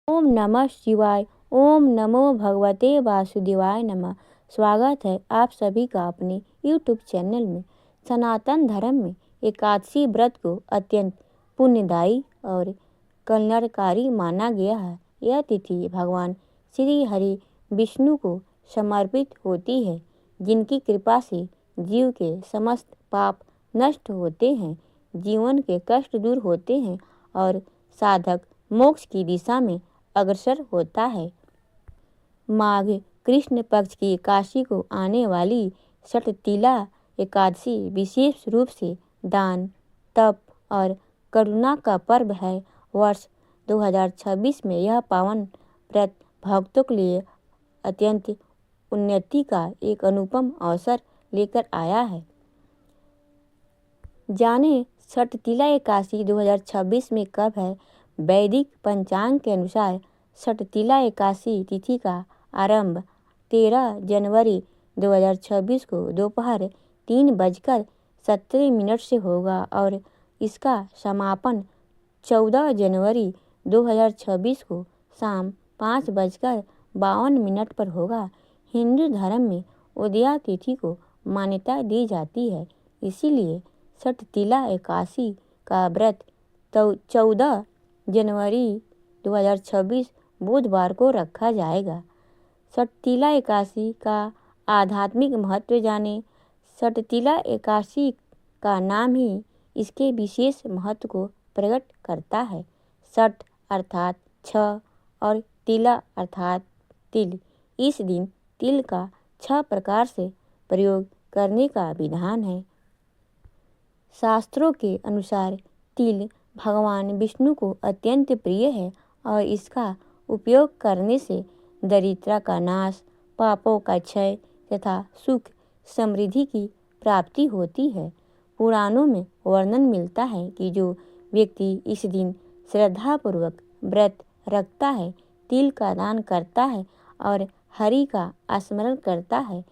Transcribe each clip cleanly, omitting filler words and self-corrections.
ओम नमः शिवाय। ओम नमो भगवते वासुदेवाय नमः। स्वागत है आप सभी का अपने यूट्यूब चैनल में। सनातन धर्म में एकादशी व्रत को अत्यंत पुण्यदायी और कल्याणकारी माना गया है। यह तिथि भगवान श्री हरि विष्णु को समर्पित होती है, जिनकी कृपा से जीव के समस्त पाप नष्ट होते हैं, जीवन के कष्ट दूर होते हैं और साधक मोक्ष की दिशा में अग्रसर होता है। माघ कृष्ण पक्ष की एकादशी को आने वाली षटतिला एकादशी विशेष रूप से दान, तप और करुणा का पर्व है। वर्ष 2026 में यह पावन व्रत भक्तों के लिए अत्यंत उन्नति का एक अनुपम अवसर लेकर आया है। जाने षटतिला एकादशी 2026 में कब है। वैदिक पंचांग के अनुसार षटतिला एकादशी तिथि का आरंभ 13 जनवरी 2026 को दोपहर 3:17 से होगा और इसका समापन 14 जनवरी 2026 को शाम 5:52 पर होगा। हिंदू धर्म में उदया तिथि को मान्यता दी जाती है, इसीलिए षटतिला एकादशी का व्रत 14 जनवरी 2026 बुधवार को रखा जाएगा। षटतिला एकादशी का आध्यात्मिक महत्व जाने। षटतिला एकादशी का नाम ही इसके विशेष महत्व को प्रकट करता है। षट अर्थात 6 और तिला अर्थात तिल। इस दिन तिल का 6 प्रकार से प्रयोग करने का विधान है। शास्त्रों के अनुसार तिल भगवान विष्णु को अत्यंत प्रिय है और इसका उपयोग करने से दरिद्रता का नाश, पापों का क्षय तथा सुख समृद्धि की प्राप्ति होती है। पुराणों में वर्णन मिलता है कि जो व्यक्ति इस दिन श्रद्धापूर्वक व्रत रखता है, तिल का दान करता है और हरि का स्मरण करता है,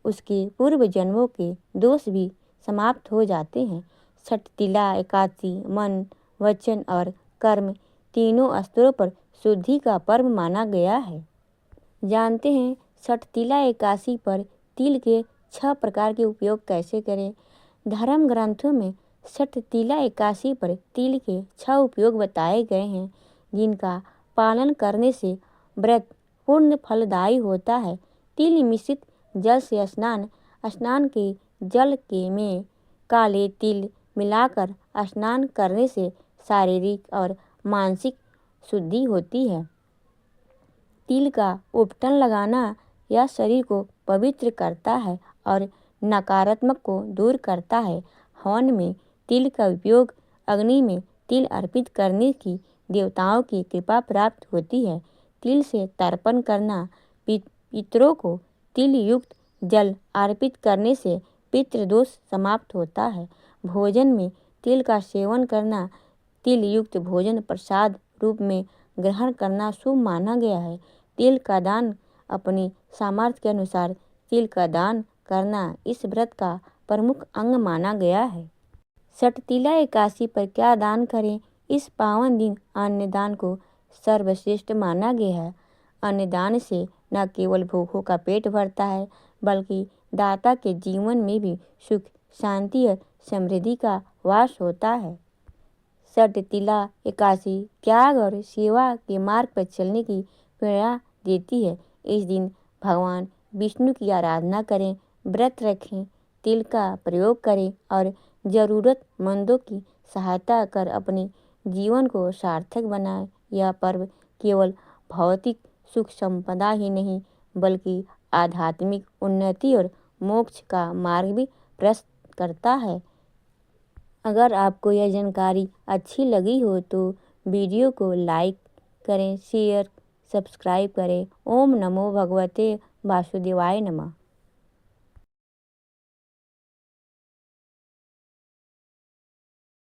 उसके पूर्व जन्मों के दोष भी समाप्त हो जाते हैं। षटतिला एकादशी मन, वचन और कर्म तीनों स्तरों पर शुद्धि का पर्व माना गया है। जानते हैं षटतिला एकादशी पर तिल के 6 प्रकार के उपयोग कैसे करें। धर्म ग्रंथों में षटतिला एकादशी पर तिल के 6 उपयोग बताए गए हैं, जिनका पालन करने से व्रत पूर्ण फलदायी होता है। तिल मिश्रित जल से स्नान के जल के में काले तिल मिलाकर स्नान करने से शारीरिक और मानसिक शुद्धि होती है। तिल का उपटन लगाना यह शरीर को पवित्र करता है और नकारात्मक को दूर करता है। हवन में तिल का उपयोग अग्नि में तिल अर्पित करने की देवताओं की कृपा प्राप्त होती है। तिल से तर्पण करना, पितरों को तिल युक्त जल अर्पित करने से पितृदोष समाप्त होता है। भोजन में तिल का सेवन करना, तिल युक्त भोजन प्रसाद रूप में ग्रहण करना शुभ माना गया है। तिल का दान, अपनी सामर्थ्य के अनुसार तिल का दान करना इस व्रत का प्रमुख अंग माना गया है। षटतिला एकादशी पर क्या दान करें। इस पावन दिन अन्न दान को सर्वश्रेष्ठ माना गया है। अन्न दान से न केवल भूखों का पेट भरता है, बल्कि दाता के जीवन में भी सुख, शांति और समृद्धि का वास होता है। षटतिला एकादशी त्याग और सेवा के मार्ग पर चलने की प्रेरणा देती है। इस दिन भगवान विष्णु की आराधना करें, व्रत रखें, तिल का प्रयोग करें और जरूरतमंदों की सहायता कर अपने जीवन को सार्थक बनाएं। यह पर्व केवल भौतिक सुख संपदा ही नहीं, बल्कि आध्यात्मिक उन्नति और मोक्ष का मार्ग भी प्रशस्त करता है। अगर आपको यह जानकारी अच्छी लगी हो तो वीडियो को लाइक करें, शेयर, सब्सक्राइब करें। ओम नमो भगवते वासुदेवाय नमः।